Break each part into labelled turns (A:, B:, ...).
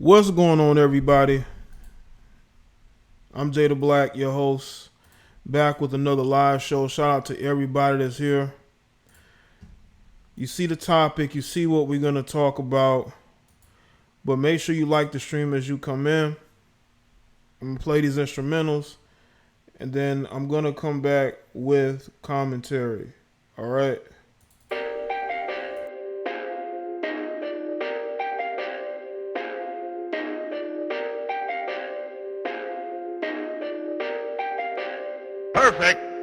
A: What's going on, everybody? I'm Jada Black, your host, back with another live show. Shout out to everybody that's here. You see the topic, you see what we're going to talk about, but make sure you like the stream as you come in. I'm going to play these instrumentals, and then I'm going to come back with commentary. All right?
B: Perfect.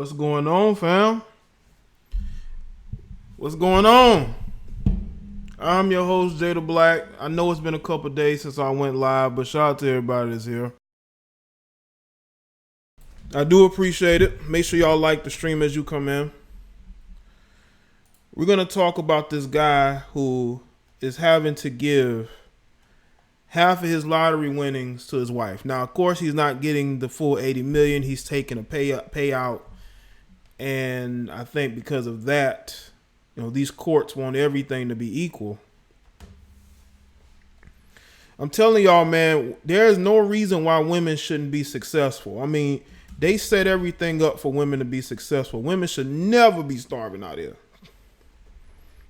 A: What's going on, fam? What's going on? I'm your host, Jada Black. I know it's been a couple days since I went live, but shout out to everybody that's here. I do appreciate it. Make sure y'all like the stream as you come in. We're going to talk about this guy who is having to give half of his lottery winnings to his wife. Now, of course, he's not getting the full $80 million. He's taking a payout. And I think because of that, these courts want everything to be equal. I'm telling y'all, man, there is no reason why women shouldn't be successful. I mean, they set everything up for women to be successful. Women should never be starving out here.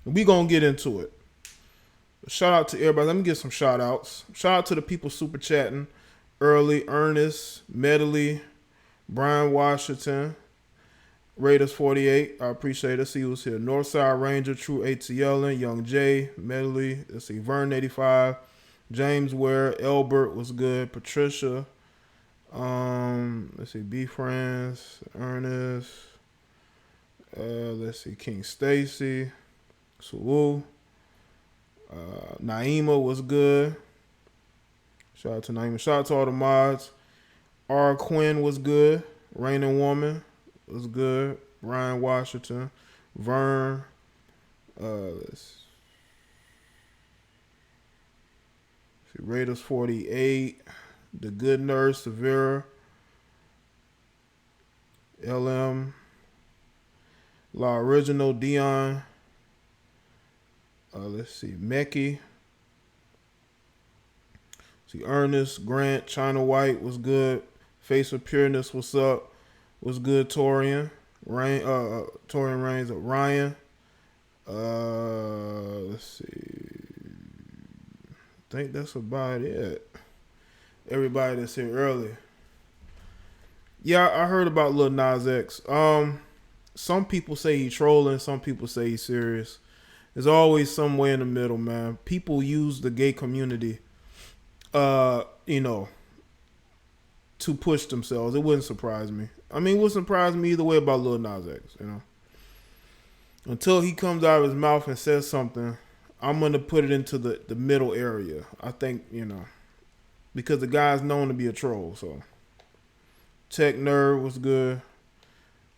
A: We gonna get into it. Shout out to everybody. Let me get some shout outs. Shout out to the people super chatting. Early, Ernest, Medley, Brian Washington, Raiders 48. I appreciate it. See who's here. Northside Ranger, True ATL, Young Jaye, Medley. Let's see. Vern 85, James Ware, Elbert was good. Patricia. Let's see. B Friends, Ernest. Let's see. King Stacy. Suwu. Naima was good. Shout out to Naima. Shout out to all the mods. R. Quinn was good. Raining Woman was good. Ryan Washington. Vern. Let's see. Raiders 48. The Good Nurse. Severa. LM. La Original. Dion. Let's see. Mecky. See, Ernest, Grant, China White was good. Face of Pureness, what's up? Was good. Torian. Torian Reigns. Ryan. Let's see. I think that's about it. Everybody that's here early. Yeah, I heard about Lil Nas X. Some people say he's trolling. Some people say he's serious. There's always somewhere in the middle, man. People use the gay community, to push themselves. It wouldn't surprise me. I mean, it wouldn't surprise me either way about Lil Nas X, Until he comes out of his mouth and says something, I'm going to put it into the middle area. I think, because the guy's known to be a troll, so. Tech Nerd was good.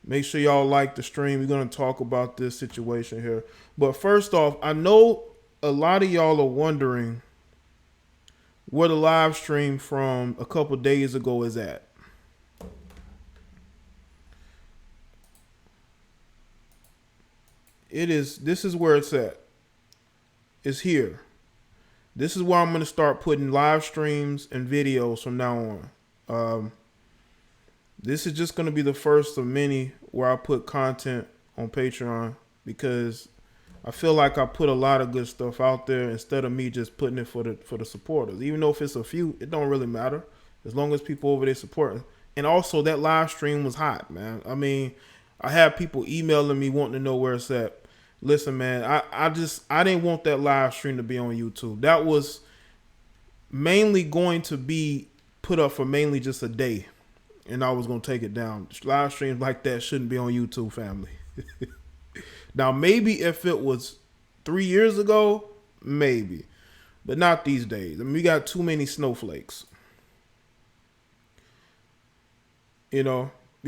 A: Make sure y'all like the stream. We're going to talk about this situation here. But first off, I know a lot of y'all are wondering where the live stream from a couple days ago is at. This is where it's at. It's here. This is where I'm going to start putting live streams and videos from now on. This is just going to be the first of many where I put content on Patreon because I feel like I put a lot of good stuff out there instead of me just putting it for the supporters. Even though if it's a few, it don't really matter as long as people over there supporting. And also that live stream was hot, man. I mean, I had people emailing me wanting to know where it's at. Listen, man, I didn't want that live stream to be on YouTube. That was mainly going to be put up for mainly just a day. And I was going to take it down. Live streams like that shouldn't be on YouTube, family. Now, maybe if it was 3 years ago, maybe. But not these days. I mean, we got too many snowflakes. We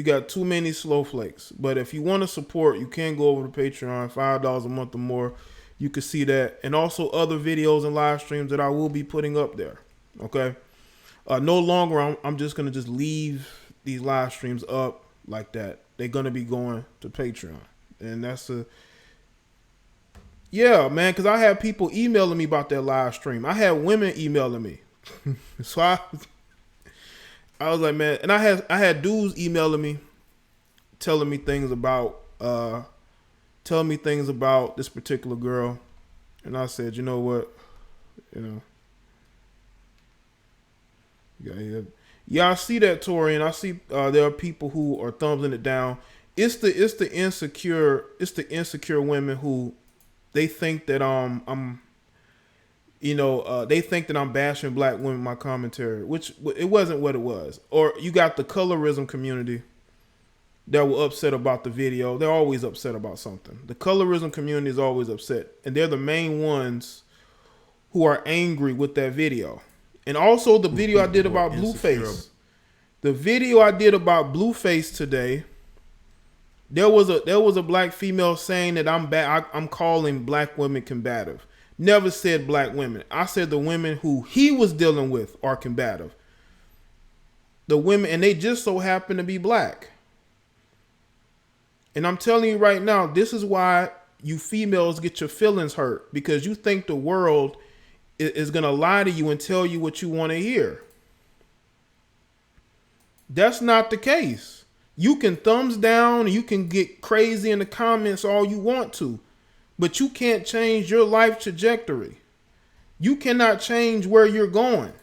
A: got too many snowflakes. But if you want to support, you can go over to Patreon, $5 a month or more. You can see that. And also other videos and live streams that I will be putting up there. Okay? No longer, I'm just going to just leave these live streams up like that. They're going to be going to Patreon. And that's yeah, man, because I had people emailing me about that live stream. I had women emailing me. So I was like, man, and I had dudes emailing me, telling me things about this particular girl. And I said, you know what? Yeah, I see that, Tori, and I see there are people who are thumbing it down. It's the insecure women who they think that they think that I'm bashing black women in my commentary, which it wasn't what it was. Or you got the colorism community that were upset about the video. They're always upset about something. The colorism community is always upset, and they're the main ones who are angry with that video. And also the video I did about Blueface. The video I did about Blueface today, there was a black female saying that I'm calling black women combative. Never said black women. I said the women who he was dealing with are combative. The women, and they just so happen to be black. And I'm telling you right now, this is why you females get your feelings hurt, because you think the world is going to lie to you and tell you what you want to hear. That's not the case. You can thumbs down, you can get crazy in the comments all you want to, but you can't change your life trajectory. You cannot change where you're going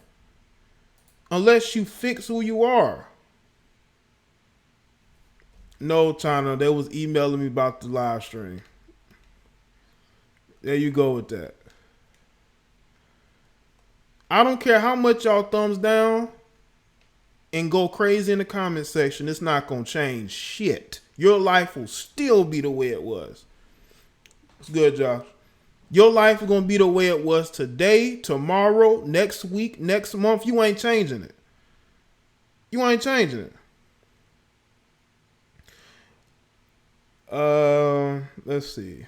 A: unless you fix who you are. No, China, they was emailing me about the live stream. There you go with that. I don't care how much y'all thumbs down and go crazy in the comment section. It's not going to change shit. Your life will still be the way it was. It's good, Josh. Your life is going to be the way it was today, tomorrow, next week, next month. You ain't changing it. You ain't changing it. Let's see.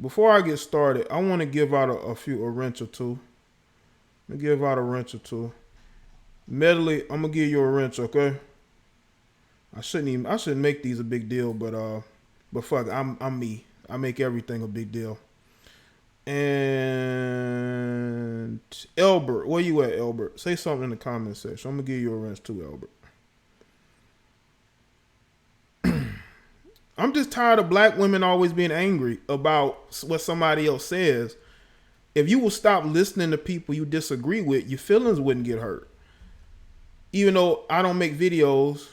A: Before I get started, I want to give out a wrench or two. I'm gonna give out a wrench or two. Medley, I'm gonna give you a wrench, okay? I shouldn't make these a big deal, but fuck it, I'm me. I make everything a big deal. And Elbert, where you at, Elbert? Say something in the comment section. I'm gonna give you a wrench too, Elbert. I'm just tired of black women always being angry about what somebody else says. If you will stop listening to people you disagree with, your feelings wouldn't get hurt. Even though I don't make videos,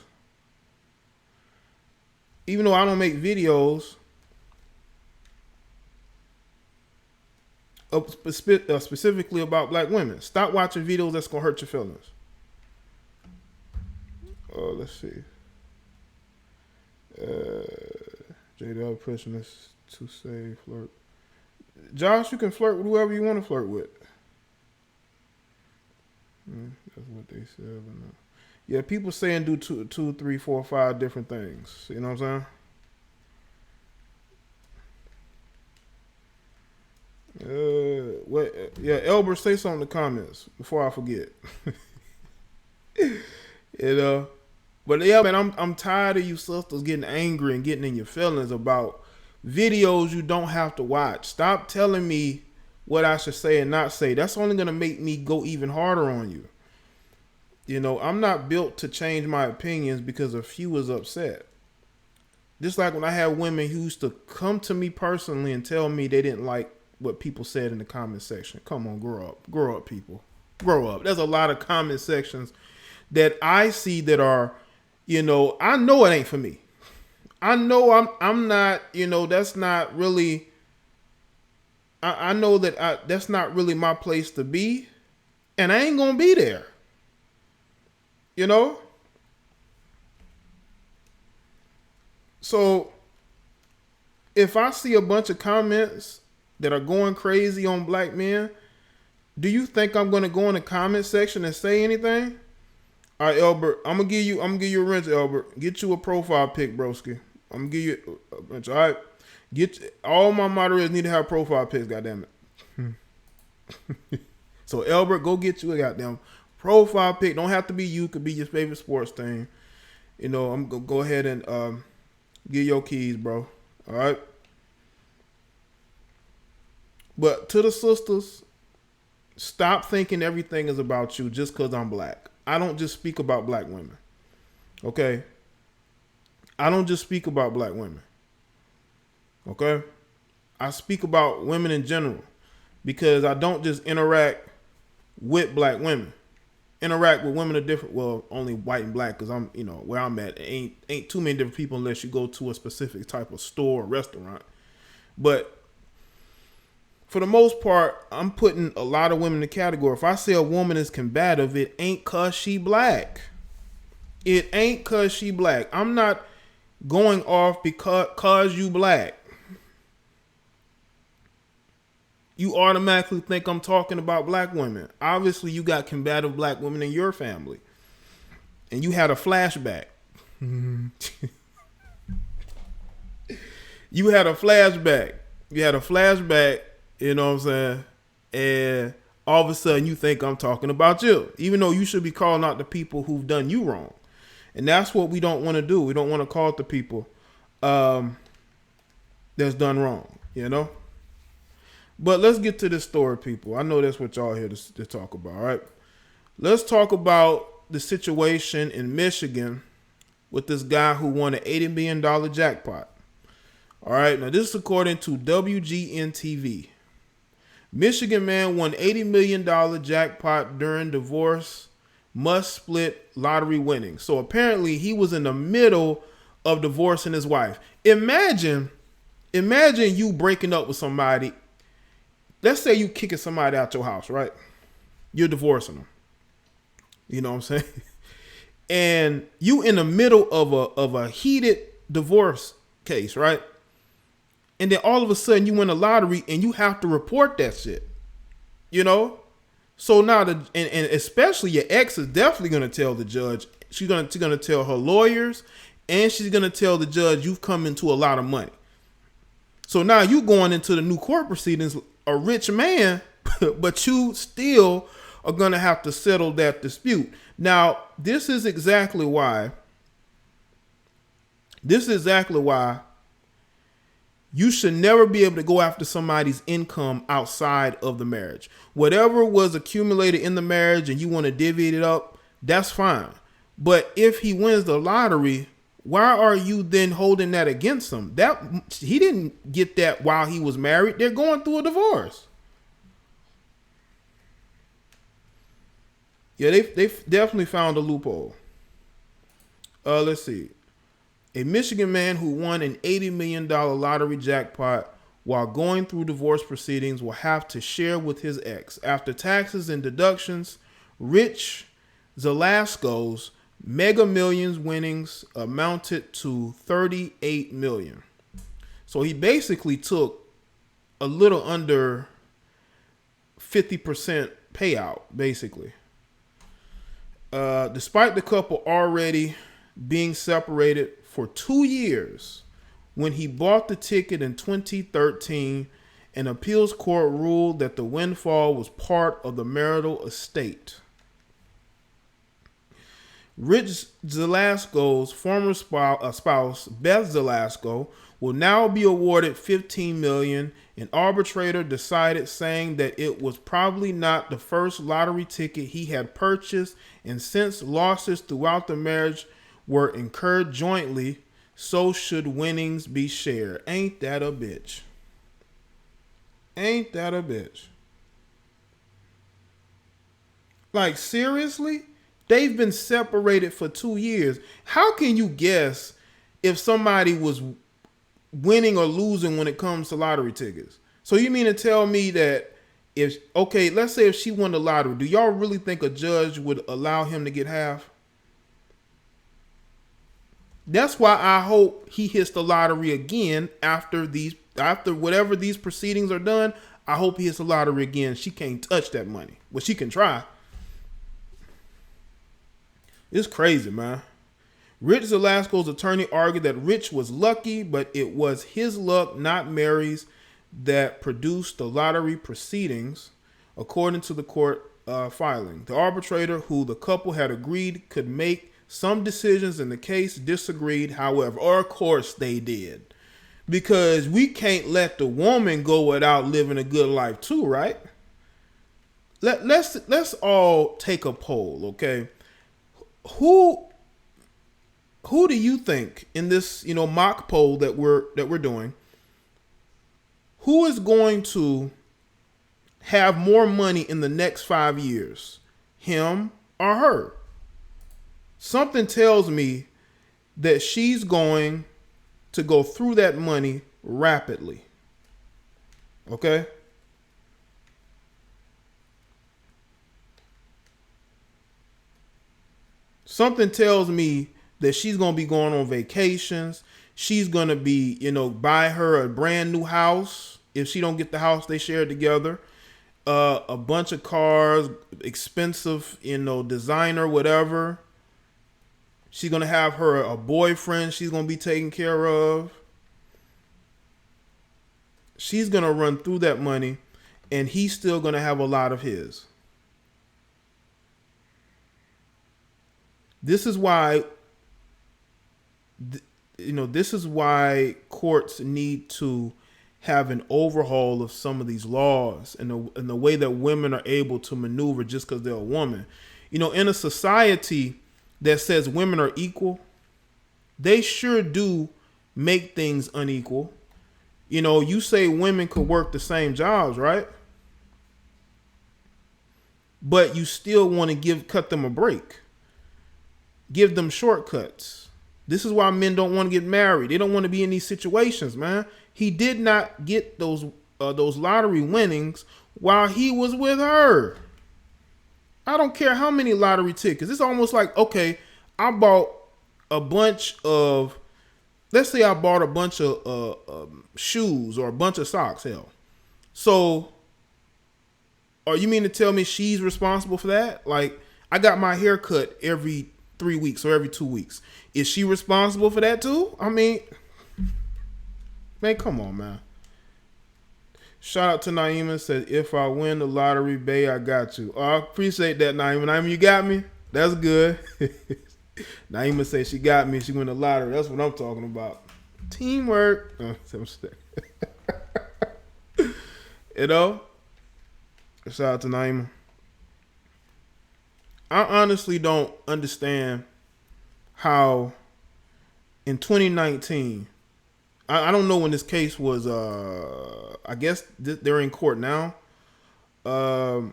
A: specifically about black women. Stop watching videos that's going to hurt your feelings. Let's see. JDB pushing us to say flirt. Josh, you can flirt with whoever you want to flirt with. That's what they said. But no. Yeah, people saying do two, 3, 4, 5 different things. You know what I'm saying? Yeah, Elbert, say something in the comments before I forget. But yeah, man, I'm tired of you sisters getting angry and getting in your feelings about videos you don't have to watch. Stop telling me what I should say and not say. That's only going to make me go even harder on you. You know, I'm not built to change my opinions because a few is upset. Just like when I had women who used to come to me personally and tell me they didn't like what people said in the comment section. Come on, grow up. Grow up, people. Grow up. There's a lot of comment sections that I see that are, you know, I know it ain't for me. I know I'm not, you know, that's not really, I know that that's not really my place to be, and I ain't gonna be there. You know? So if I see a bunch of comments that are going crazy on black men, do you think I'm gonna go in the comment section and say anything? All right, Albert, I'm gonna give you a wrench, Albert. Get you a profile pic, broski. I'm gonna give you a wrench. All right, all my moderators need to have profile pics. Goddamn it. So, Albert, go get you a goddamn profile pic. Don't have to be you. Could be your favorite sports team. You know, I'm gonna go ahead and give your keys, bro. All right. But to the sisters, stop thinking everything is about you just because I'm black. I don't just speak about black women. Okay? I don't just speak about black women. Okay? I speak about women in general because I don't just interact with black women. Interact with women of different, well, only white and black because I'm, you know, where I'm at, ain't too many different people unless you go to a specific type of store or restaurant. But for the most part, I'm putting a lot of women in the category. If I say a woman is combative, it ain't cause she black. It ain't cause she black. I'm not going off because you black. You automatically think I'm talking about black women. Obviously, you got combative black women in your family. And you had a flashback. You had a flashback. You had a flashback, you know what I'm saying? And all of a sudden you think I'm talking about you. Even though you should be calling out the people who've done you wrong. And that's what we don't want to do. We don't want to call out the people that's done wrong, you know? But let's get to this story, people. I know that's what y'all here to talk about, all right? Let's talk about the situation in Michigan with this guy who won an $80 million jackpot. All right, now this is according to WGN-TV. Michigan man won $80 million jackpot during divorce must split lottery winnings. So apparently he was in the middle of divorcing his wife. Imagine you breaking up with somebody. Let's say you kicking somebody out your house, right? You're divorcing them. You know what I'm saying? And you in the middle of a heated divorce case, right? And then all of a sudden you win a lottery and you have to report that shit. You know? So now and especially your ex is definitely gonna tell the judge. She's gonna tell her lawyers, and she's gonna tell the judge you've come into a lot of money. So now you going into the new court proceedings a rich man, but you still are gonna have to settle that dispute. Now, this is exactly why you should never be able to go after somebody's income outside of the marriage. Whatever was accumulated in the marriage and you want to divvy it up, that's fine. But if he wins the lottery, why are you then holding that against him? That he didn't get that while he was married. They're going through a divorce. Yeah, they've definitely found a loophole. Let's see. A Michigan man who won an $80 million lottery jackpot while going through divorce proceedings will have to share with his ex. After taxes and deductions, Rich Zalasko's Mega Millions winnings amounted to $38 million. So he basically took a little under 50% payout, basically. Despite the couple already being separated for 2 years, when he bought the ticket in 2013, an appeals court ruled that the windfall was part of the marital estate. Rich Zalasko's former spouse, Beth Zalasko, will now be awarded $15 million. An arbitrator decided, saying that it was probably not the first lottery ticket he had purchased, and since losses throughout the marriage were incurred jointly, so should winnings be shared. Ain't that a bitch? Ain't that a bitch? Like, seriously? They've been separated for 2 years. How can you guess if somebody was winning or losing when it comes to lottery tickets? So you mean to tell me that let's say if she won the lottery, do y'all really think a judge would allow him to get half? That's why I hope he hits the lottery again after whatever these proceedings are done. I hope he hits the lottery again. She can't touch that money. Well, she can try. It's crazy, man. Rich Zalasko's attorney argued that Rich was lucky, but it was his luck, not Mary's, that produced the lottery proceedings, according to the court filing. The arbitrator, who the couple had agreed could make some decisions in the case, disagreed, however. Or, of course, they did. Because we can't let the woman go without living a good life too, right? Let's all take a poll, okay? Who do you think in this, mock poll that we're doing, who is going to have more money in the next 5 years, him or her? Something tells me that she's going to go through that money rapidly. Okay? Something tells me that she's gonna be going on vacations. She's gonna be, buy her a brand new house if she don't get the house they share together. A bunch of cars, expensive, designer, whatever. She's gonna have her a boyfriend she's gonna be taking care of. She's gonna run through that money, and he's still gonna have a lot of his. This is why, this is why courts need to have an overhaul of some of these laws and the way that women are able to maneuver just because they're a woman. In a society that says women are equal, they sure do make things unequal. You say women could work the same jobs, right? But you still want to cut them a break. Give them shortcuts. This is why men don't want to get married. They don't want to be in these situations, man. He did not get those lottery winnings while he was with her. I don't care how many lottery tickets. It's almost like, okay, I bought a bunch of, let's say I bought a bunch of shoes or a bunch of socks, hell. So, or you mean to tell me she's responsible for that? Like, I got my hair cut every 3 weeks or every 2 weeks. Is she responsible for that too? I mean, man, come on, man. Shout out to Naima, said, if I win the lottery, bae, I got you. Oh, I appreciate that, Naima. Naima, you got me? That's good. Naima said she got me. She won the lottery. That's what I'm talking about. Teamwork. Shout out to Naima. I honestly don't understand how in 2019, I don't know when this case was, I guess they're in court now. How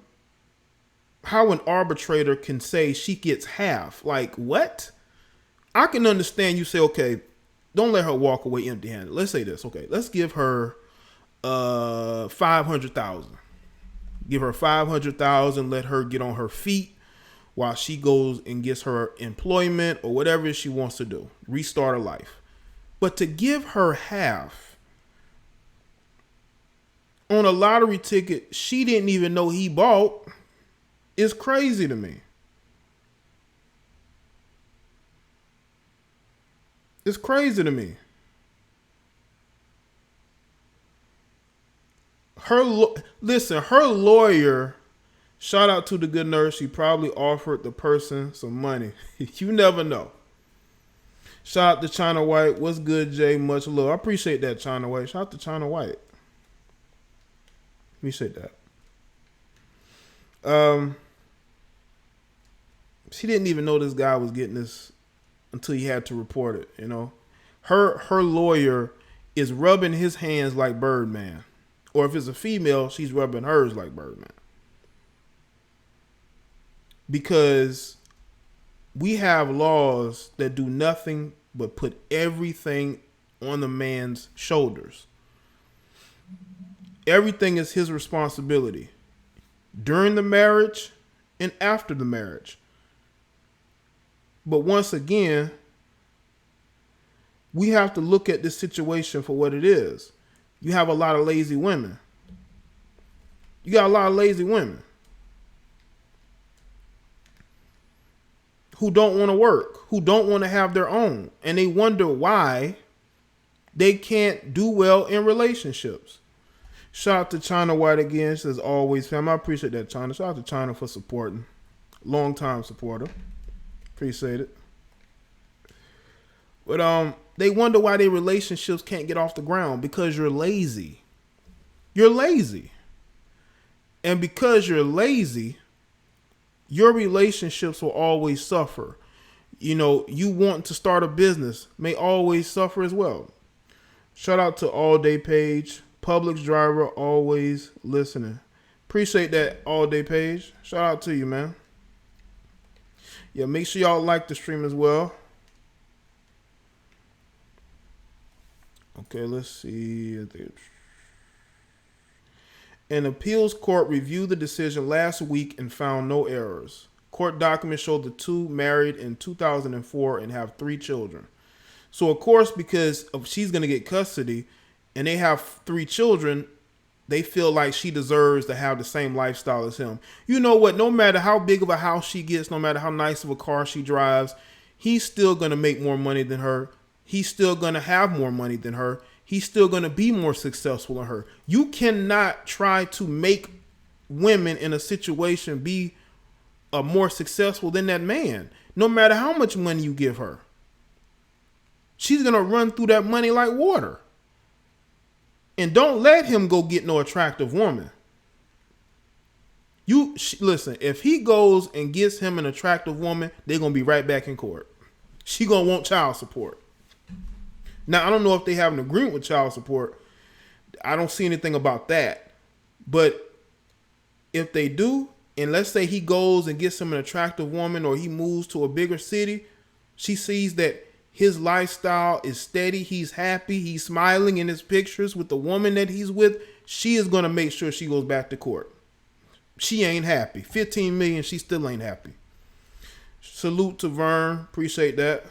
A: an arbitrator can say she gets half. Like, what? I can understand you say, okay, don't let her walk away empty-handed. Let's say this. Okay, let's give her $500,000. Give her $500,000, let her get on her feet while she goes and gets her employment or whatever she wants to do. Restart her life. But to give her half on a lottery ticket she didn't even know he bought is crazy to me. It's crazy to me. Her lawyer, shout out to the good nurse, she probably offered the person some money. You never know. Shout out to China White. What's good, Jay? Much love. I appreciate that, China White. Shout out to China White. Appreciate that. She didn't even know this guy was getting this until he had to report it, Her lawyer is rubbing his hands like Birdman. Or if it's a female, she's rubbing hers like Birdman. Because we have laws that do nothing but put everything on the man's shoulders. Everything is his responsibility during the marriage and after the marriage. But once again, we have to look at this situation for what it is. You have a lot of lazy women. You got a lot of lazy women who don't want to work, who don't want to have their own, and they wonder why they can't do well in relationships. Shout out to China White again. She says, always, fam. I appreciate that, China. Shout out to China for supporting. Long-time supporter. Appreciate it. But they wonder why their relationships can't get off the ground because you're lazy. You're lazy. And because you're lazy, your relationships will always suffer. You want to start a business may always suffer as well. Shout out to All Day Page. Publix driver always listening. Appreciate that, All Day Page. Shout out to you, man. Yeah, make sure y'all like the stream as well. Okay, let's see. An appeals court reviewed the decision last week and found no errors. Court documents show the two married in 2004 and have 3 children. So, of course, because she's going to get custody and they have 3 children, they feel like she deserves to have the same lifestyle as him. You know what? No matter how big of a house she gets, no matter how nice of a car she drives, he's still going to make more money than her. He's still going to have more money than her. He's still going to be more successful than her. You cannot try to make women in a situation be more successful than that man, no matter how much money you give her. She's going to run through that money like water. And don't let him go get no attractive woman. Listen, if he goes and gets him an attractive woman, they're going to be right back in court. She going to want child support. Now, I don't know if they have an agreement with child support. I don't see anything about that. But if they do, and let's say he goes and gets him an attractive woman, or he moves to a bigger city, she sees that his lifestyle is steady, he's happy, he's smiling in his pictures with the woman that he's with, she is going to make sure she goes back to court. She ain't happy. 15 million, she still ain't happy. Salute to Vern. Appreciate that.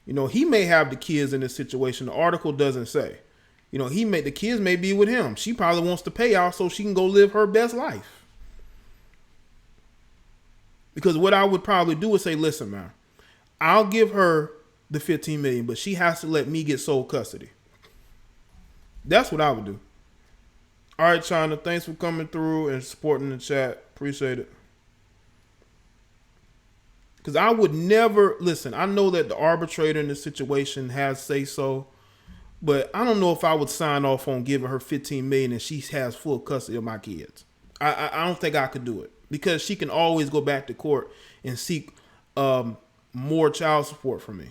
A: You know, he may have the kids in this situation. The article doesn't say. You know, the kids may be with him. She probably wants to pay out so she can go live her best life. Because what I would probably do is say, listen, man, I'll give her the 15 million, but she has to let me get sole custody. That's what I would do. All right, China, thanks for coming through and supporting the chat. Appreciate it. Because I would never, listen, I know that the arbitrator in this situation has say so, but I don't know if I would sign off on giving her 15 million and she has full custody of my kids. I don't think I could do it, because she can always go back to court and seek more child support from me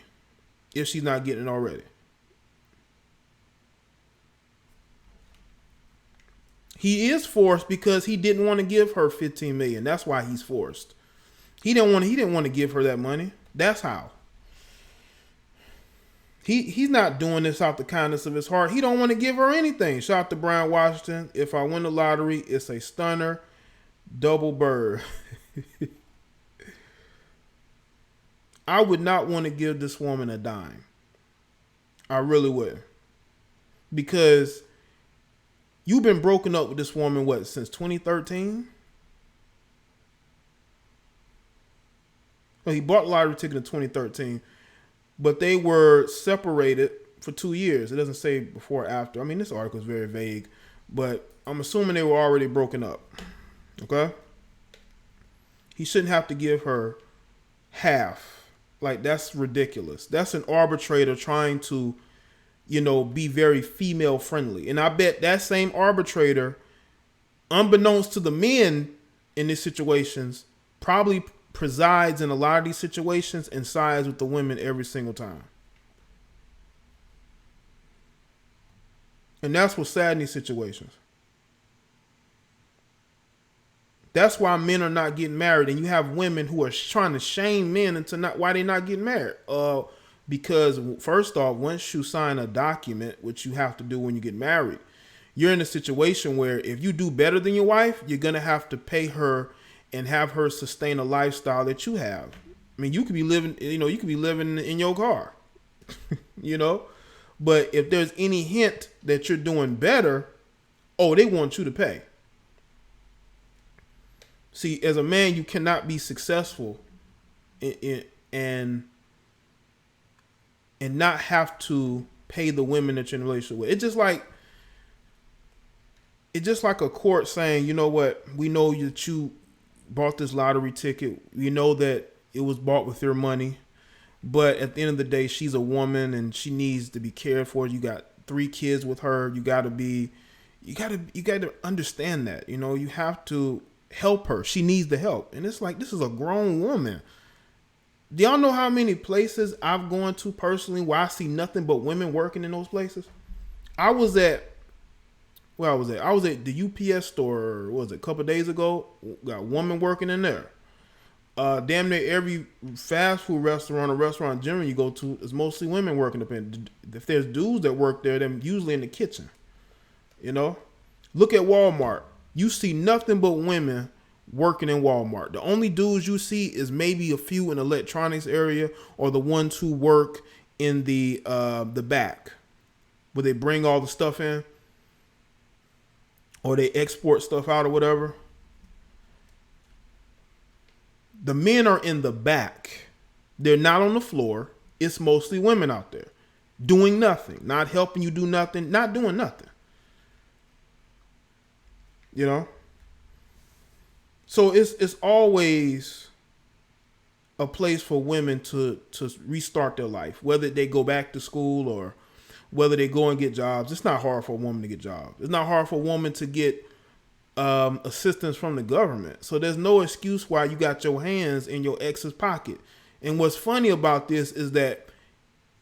A: if she's not getting it already. He is forced because he didn't want to give her 15 million. That's why he's forced. He didn't want to give her that money. That's how. He's not doing this out the kindness of his heart. He don't want to give her anything. Shout out to Brian Washington. If I win the lottery, it's a stunner double bird. I would not want to give this woman a dime. I really would. Because you've been broken up with this woman, what, since 2013? Well, he bought the lottery ticket in 2013, but they were separated for 2 years. It doesn't say before or after. I mean, this article is very vague, but I'm assuming they were already broken up. Okay? He shouldn't have to give her half. Like, that's ridiculous. That's an arbitrator trying to, you know, be very female friendly. And I bet that same arbitrator, unbeknownst to the men in these situations, probably presides in a lot of these situations and sides with the women every single time. And that's what's sad in these situations. That's why men are not getting married, and you have women who are trying to shame men into why they're not getting married. Because first off, once you sign a document, which you have to do when you get married, you're in a situation where if you do better than your wife, you're gonna have to pay her and have her sustain a lifestyle that you have. I mean, you could be living, in your car, but if there's any hint that you're doing better, they want you to pay. See, as a man, you cannot be successful and not have to pay the women that you're in a relationship with. It's just like a court saying, you know what, we know that you bought this lottery ticket. We know that it was bought with your money, but at the end of the day, she's a woman and she needs to be cared for. You got 3 kids with her. You got to understand that, you have to help her. She needs the help. And it's like, this is a grown woman. Do y'all know how many places I've gone to personally where I see nothing but women working in those places? I was at the UPS store, what was it, a couple of days ago. Got a woman working in there. Damn near every fast food restaurant or restaurant in general you go to is mostly women working up in. If there's dudes that work there, they're usually in the kitchen. You know, look at Walmart. You see nothing but women working in Walmart. The only dudes you see is maybe a few in the electronics area, or the ones who work in the back where they bring all the stuff in, or they export stuff out or whatever. The men are in the back. They're not on the floor. It's mostly women out there doing nothing, not helping you do nothing, not doing nothing. You know? So it's always a place for women to restart their life, whether they go back to school or whether they go and get jobs. It's not hard for a woman to get jobs. It's not hard for a woman to get assistance from the government. So there's no excuse why you got your hands in your ex's pocket. And what's funny about this is that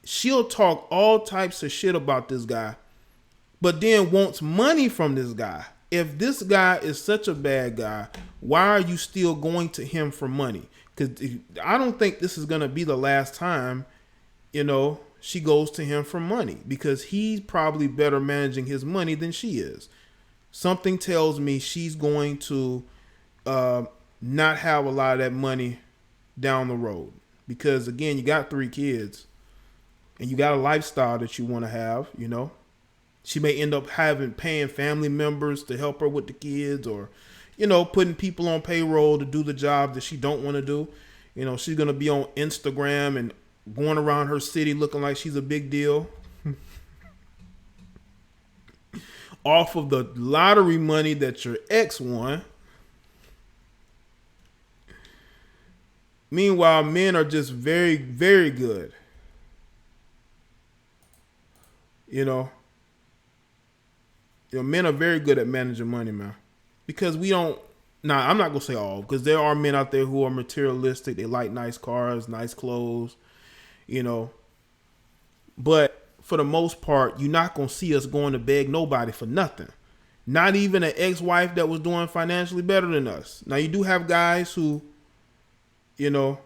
A: she'll talk all types of shit about this guy, but then wants money from this guy. If this guy is such a bad guy, why are you still going to him for money? Because I don't think this is going to be the last time, you know, she goes to him for money, because he's probably better managing his money than she is. Something tells me she's going to not have a lot of that money down the road, because again, you got 3 kids and you got a lifestyle that you want to have, you know. She may end up paying family members to help her with the kids, or, you know, putting people on payroll to do the job that she don't want to do. You know, she's going to be on Instagram and going around her city looking like she's a big deal off of the lottery money that your ex won. Meanwhile, men are just very, very good. You know, men are very good at managing money, man. Because we don't, I'm not going to say all, because there are men out there who are materialistic. They like nice cars, nice clothes, you know. But for the most part, you're not going to see us going to beg nobody for nothing. Not even an ex-wife that was doing financially better than us. Now, you do have guys who, you know,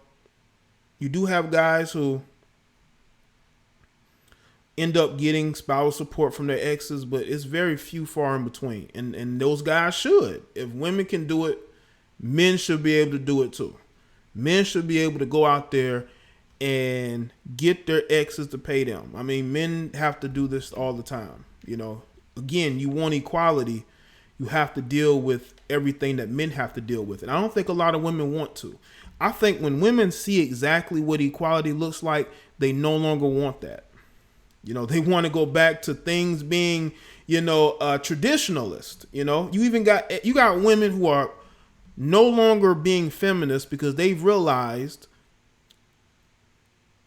A: end up getting spousal support from their exes, but it's very few, far in between. And those guys should. If women can do it, men should be able to do it too. Men should be able to go out there and get their exes to pay them. I mean, men have to do this all the time. You know, again, you want equality, you have to deal with everything that men have to deal with. And I don't think a lot of women want to. I think when women see exactly what equality looks like, they no longer want that. You know, they want to go back to things being, you know, traditionalist. You know, you got women who are no longer being feminists because they've realized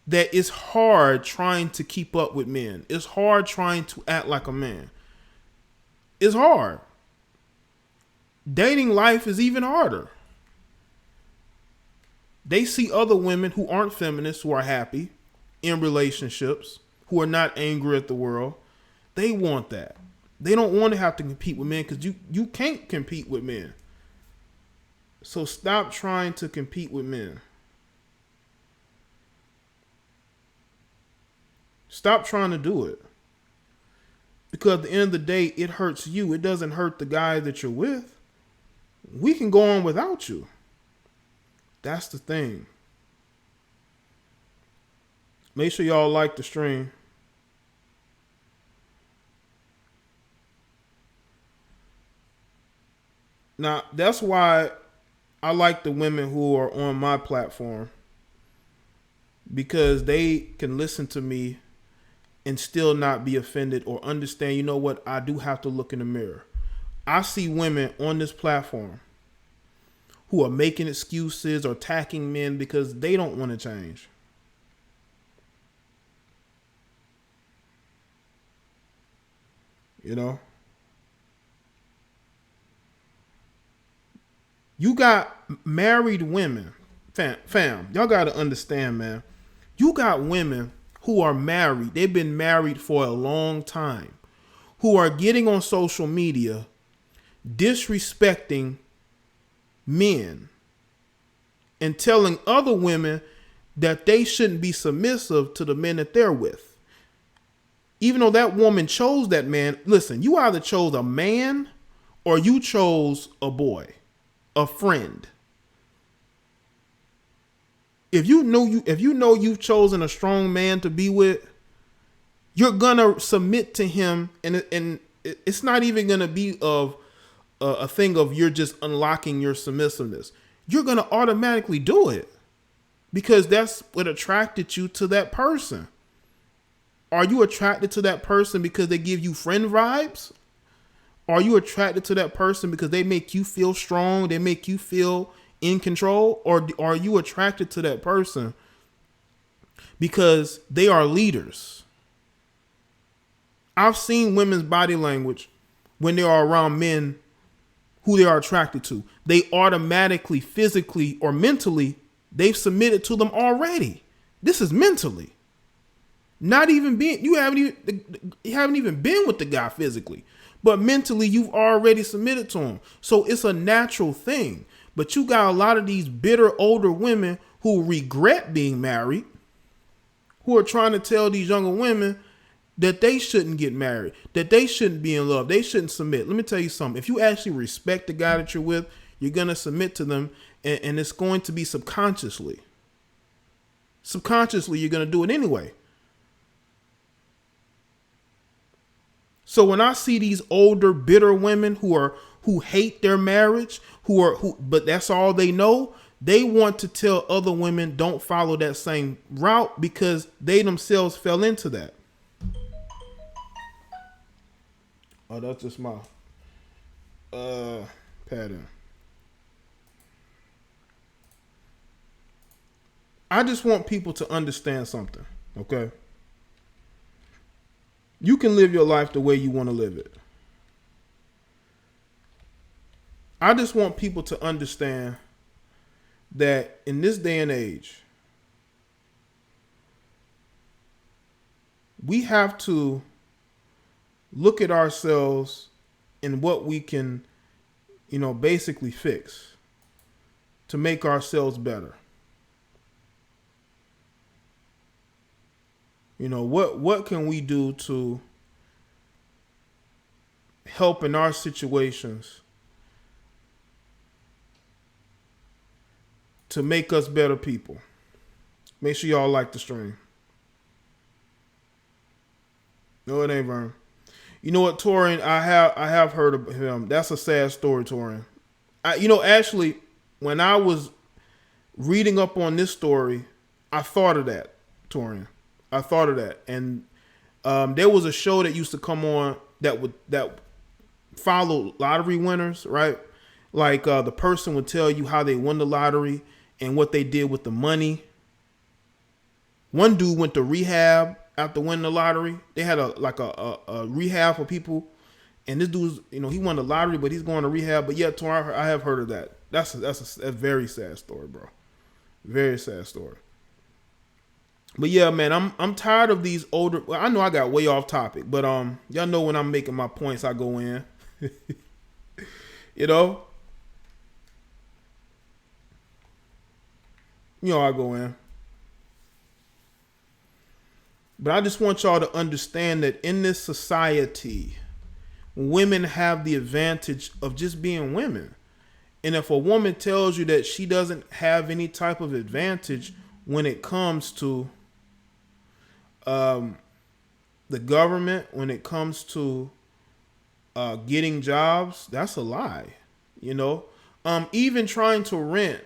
A: that it's hard trying to keep up with men. It's hard trying to act like a man. It's hard. Dating life is even harder. They see other women who aren't feminists, who are happy in relationships, who are not angry at the world. They want that. They don't want to have to compete with men, because you can't compete with men. So stop trying to compete with men. Stop trying to do it. Because at the end of the day, it hurts you. It doesn't hurt the guy that you're with. We can go on without you. That's the thing. Make sure y'all like the stream. Now, that's why I like the women who are on my platform, because they can listen to me and still not be offended, or understand, you know what, I do have to look in the mirror. I see women on this platform who are making excuses or attacking men because they don't want to change. You know? You got married women, fam, y'all got to understand, man. You got women who are married. They've been married for a long time, who are getting on social media, disrespecting men and telling other women that they shouldn't be submissive to the men that they're with. Even though that woman chose that man, listen, you either chose a man or you chose a boy, a friend. If you know you've chosen a strong man to be with, you're gonna submit to him, and it's not even gonna be of a thing of you're just unlocking your submissiveness. You're gonna automatically do it because that's what attracted you to that person. Are you attracted to that person because they give you friend vibes? Are you attracted to that person because they make you feel strong? They make you feel in control? Or are you attracted to that person because they are leaders? I've seen women's body language when they are around men who they are attracted to. They automatically, physically, or mentally, they've submitted to them already. This is mentally. Not even being, you haven't even been with the guy physically, but mentally you've already submitted to him. So it's a natural thing. But you got a lot of these bitter older women who regret being married, who are trying to tell these younger women that they shouldn't get married, that they shouldn't be in love, they shouldn't submit. Let me tell you something. If you actually respect the guy that you're with, you're going to submit to them, and it's going to be subconsciously. Subconsciously, you're going to do it anyway. So when I see these older, bitter women who hate their marriage, but that's all they know, they want to tell other women don't follow that same route because they themselves fell into that. Oh, that's just my pattern. I just want people to understand something, okay? You can live your life the way you want to live it. I just want people to understand that in this day and age, we have to look at ourselves and what we can, basically fix to make ourselves better. What can we do to help in our situations to make us better people? Make sure y'all like the stream. No, it ain't Vern. You know what, Torian? I have heard of him. That's a sad story, Torian. Actually, when I was reading up on this story, I thought of that, Torian. I thought of that, and there was a show that used to come on that followed lottery winners, right? Like the person would tell you how they won the lottery and what they did with the money. One dude went to rehab after winning the lottery. They had a rehab for people, and this dude's he won the lottery, but he's going to rehab. But yeah, I have heard of that. That's a very sad story, bro. Very sad story. But yeah, man, I'm tired of these older. Well, I know I got way off topic, but y'all know when I'm making my points, I go in. I go in. But I just want y'all to understand that in this society, women have the advantage of just being women. And if a woman tells you that she doesn't have any type of advantage when it comes to the government, when it comes to getting jobs, that's a lie. Even trying to rent,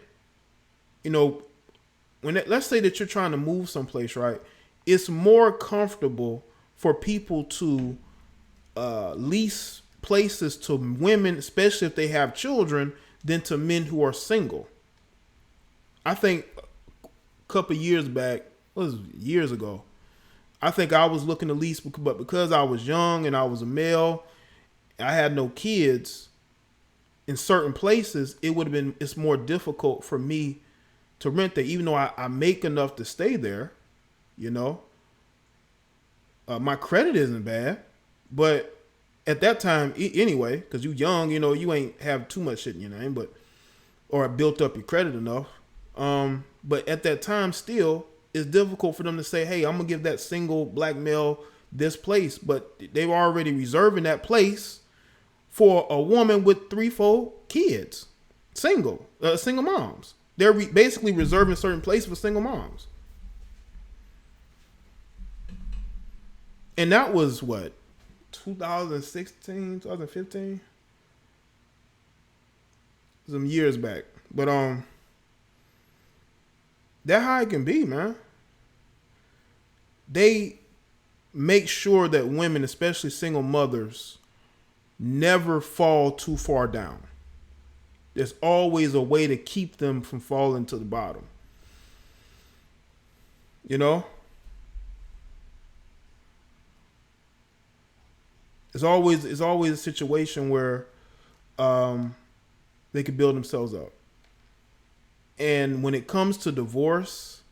A: let's say that you're trying to move someplace, right? It's more comfortable for people to lease places to women, especially if they have children, than to men who are single. I think a couple years back, years ago, I think I was looking to lease, but because I was young and I was a male, I had no kids. In certain places, it's more difficult for me to rent there, even though I make enough to stay there. My credit isn't bad, but at that time, anyway, because you young, you ain't have too much shit in your name, or built up your credit enough. But at that time, still, it's difficult for them to say, hey, I'm gonna give that single black male this place, but they were already reserving that place for a woman with 3-4 kids, single moms. They're basically reserving certain places for single moms. And that was what, 2016, 2015? Some years back. But that's how it can be, man. They make sure that women, especially single mothers, never fall too far down. There's always a way to keep them from falling to the bottom. You know? It's always a situation where they can build themselves up. And when it comes to divorce,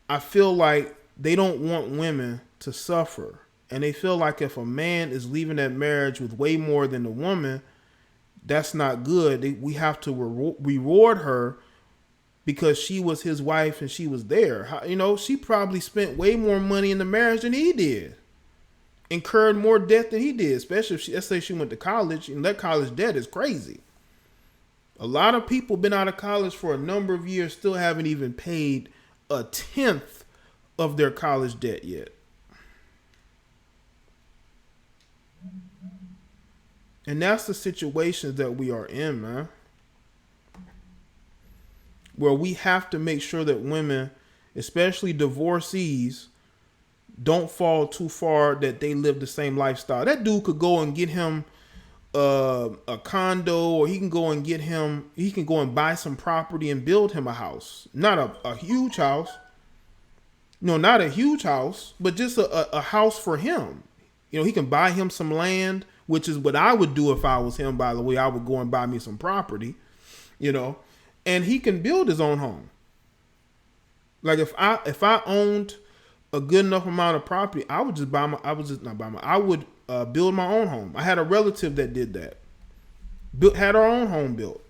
A: I feel like they don't want women to suffer. And they feel like if a man is leaving that marriage with way more than the woman, that's not good. We have to reward her because she was his wife and she was there. You know, she probably spent way more money in the marriage than he did. Incurred more debt than he did, especially if let's say she went to college, and that college debt is crazy. A lot of people been out of college for a number of years, still haven't even paid 1/10 of their college debt yet. And that's the situations that we are in, man. Where we have to make sure that women, especially divorcees, don't fall too far that they live the same lifestyle. That dude could go and get him a condo, or he can go and buy some property and build him a house. Not a huge house. No, not a huge house, but just a house for him. You know, he can buy him some land, which is what I would do if I was him, by the way. I would go and buy me some property, you know, and he can build his own home. Like if I owned a good enough amount of property, I would build my own home. I had a relative that did that. Had our own home built.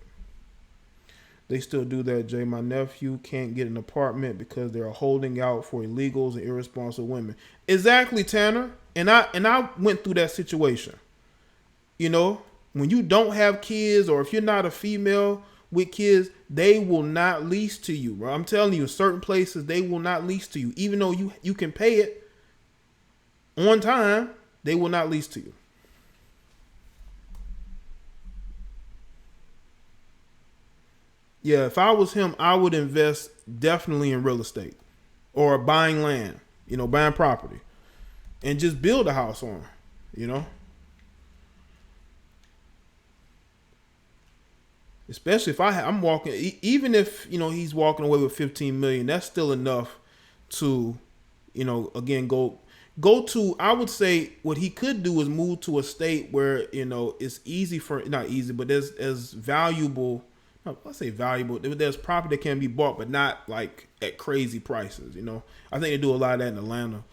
A: They still do that, Jay. My nephew can't get an apartment because they're holding out for illegals and irresponsible women. Exactly, Tanner. And I went through that situation. You know, when you don't have kids, or if you're not a female with kids, they will not lease to you, bro. I'm telling you, in certain places, they will not lease to you. Even though you can pay it on time, they will not lease to you. Yeah, if I was him, I would invest definitely in real estate or buying land, you know, buying property and just build a house on, you know. Especially if I'm walking, even if, you know, he's walking away with 15 million, that's still enough to, you know, again, go to, I would say what he could do is move to a state where, you know, it's easy for, not easy, but there's valuable, let's say valuable, there's property that can be bought, but not like at crazy prices, you know. I think they do a lot of that in Atlanta.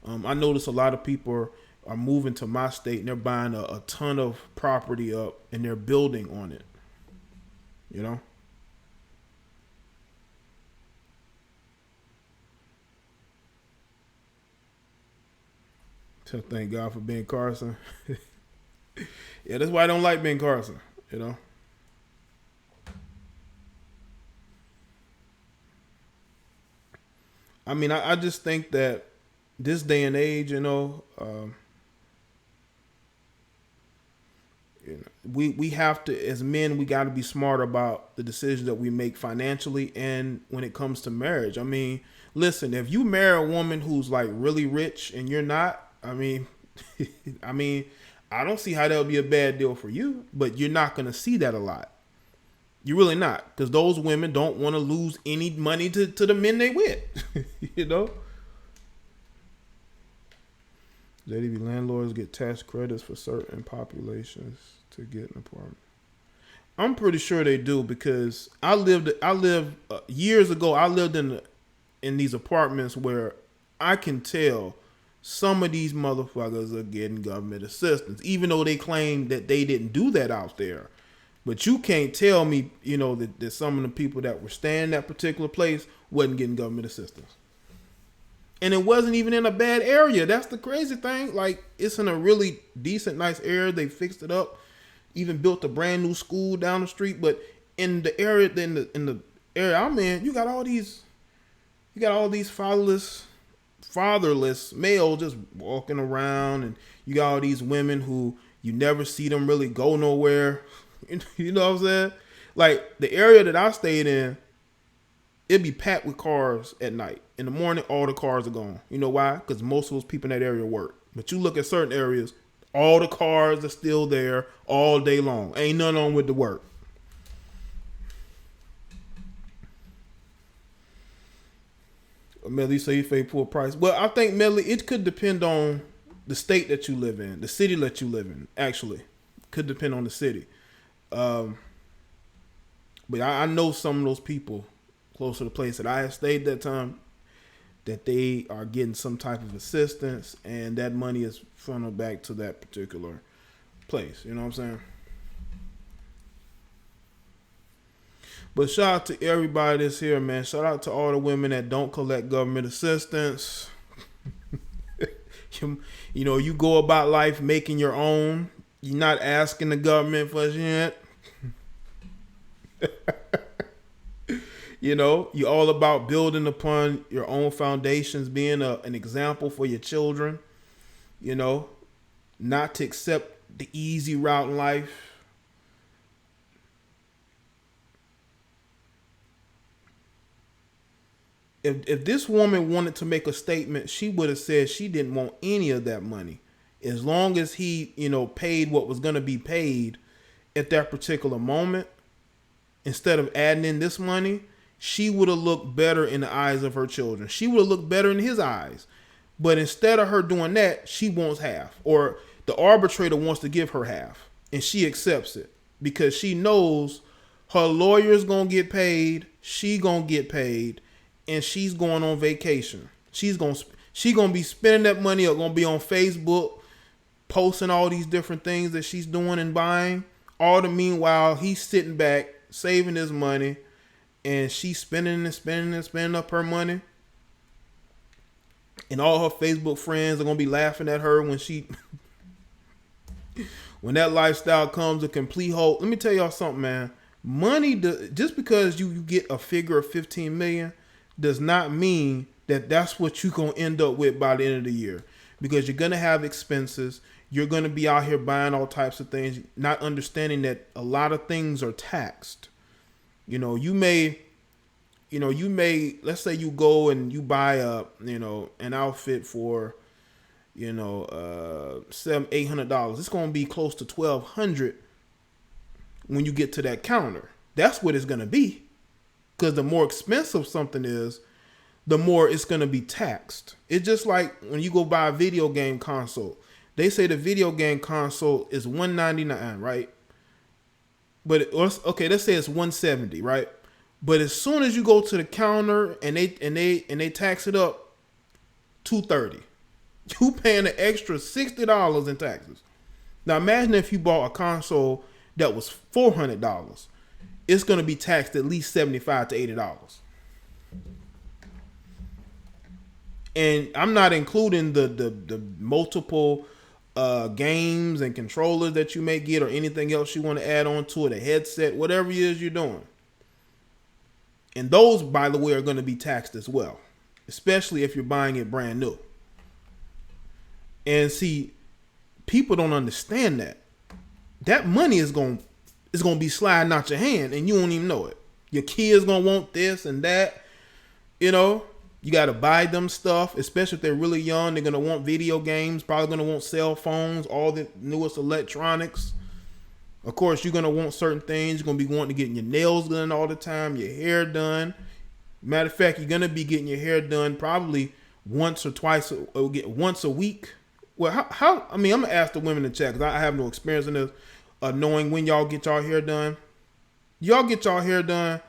A: I notice a lot of people are moving to my state and they're buying a ton of property up and they're building on it. You know? So thank God for Ben Carson. Yeah, that's why I don't like Ben Carson, you know? I mean, I just think that this day and age, you know, we have to, as men, we got to be smart about the decisions that we make financially and when it comes to marriage. I mean, listen, if you marry a woman who's like really rich and you're not, I mean, I don't see how that would be a bad deal for you, but you're not going to see that a lot. You're really not, because those women don't want to lose any money to the men they with, you know? JDB landlords get tax credits for certain populations to get an apartment. I'm pretty sure they do, because I lived years ago. I lived in these apartments where I can tell some of these motherfuckers are getting government assistance, even though they claim that they didn't do that out there. But you can't tell me, you know, that some of the people that were staying in that particular place wasn't getting government assistance. And it wasn't even in a bad area. That's the crazy thing. Like, it's in a really decent, nice area. They fixed it up, even built a brand new school down the street. But in the area, in the area I'm in, you got all these fatherless males just walking around, and you got all these women who you never see them really go nowhere. You know what I'm saying? Like, the area that I stayed in, it'd be packed with cars at night. In the morning, all the cars are gone. You know why? Because most of those people in that area work. But you look at certain areas, all the cars are still there all day long. Ain't nothing on with the work. Melly say you pay full price. Well, I think, Melly, it could depend on the state that you live in, the city that you live in. Actually, could depend on the city. But I know some of those people close to the place that I had stayed that time, that they are getting some type of assistance, and that money is funneled back to that particular place. You know what I'm saying? But shout out to everybody that's here, man. Shout out to all the women that don't collect government assistance. You know, you go about life making your own. You're not asking the government for shit. You know, you're all about building upon your own foundations, being an example for your children. You know, not to accept the easy route in life. If this woman wanted to make a statement, she would have said she didn't want any of that money. As long as he, you know, paid what was going to be paid at that particular moment, instead of adding in this money, she would have looked better in the eyes of her children. She would have looked better in his eyes. But instead of her doing that, she wants half. Or the arbitrator wants to give her half. And she accepts it. Because she knows her lawyer's going to get paid. She going to get paid. And she's going on vacation. She's going to be spending that money, or going to be on Facebook, posting all these different things that she's doing and buying. All the meanwhile, he's sitting back, saving his money, and she's spending up her money. And all her Facebook friends are going to be laughing at her when when that lifestyle comes a complete halt. Let me tell y'all something, man. Money, just because you get a figure of 15 million does not mean that that's what you're going to end up with by the end of the year. Because you're going to have expenses. You're going to be out here buying all types of things, not understanding that a lot of things are taxed. You know, you may, let's say you go and you buy an outfit for, $700-800. It's going to be close to $1,200 when you get to that counter. That's what it's going to be. Because the more expensive something is, the more it's going to be taxed. It's just like when you go buy a video game console. They say the video game console is $199, right? But let's say it's $170, right? But as soon as you go to the counter and they tax it up, $230. You paying an extra $60 in taxes. Now imagine if you bought a console that was $400. It's going to be taxed at least $75 to $80. And I'm not including the multiple games and controllers that you may get, or anything else you want to add on to it, a headset, whatever it is you're doing. And those, by the way, are going to be taxed as well, especially if you're buying it brand new. And see, people don't understand that. That money is going to be sliding out your hand and you won't even know it. Your kids going to want this and that. You know, you got to buy them stuff, especially if they're really young. They're going to want video games, probably going to want cell phones, all the newest electronics. Of course, you're going to want certain things. You're going to be wanting to get your nails done all the time, your hair done. Matter of fact, you're going to be getting your hair done probably once a week. Well, I mean, I'm going to ask the women in chat, because I have no experience in this, knowing when y'all get y'all hair done. Y'all get y'all hair done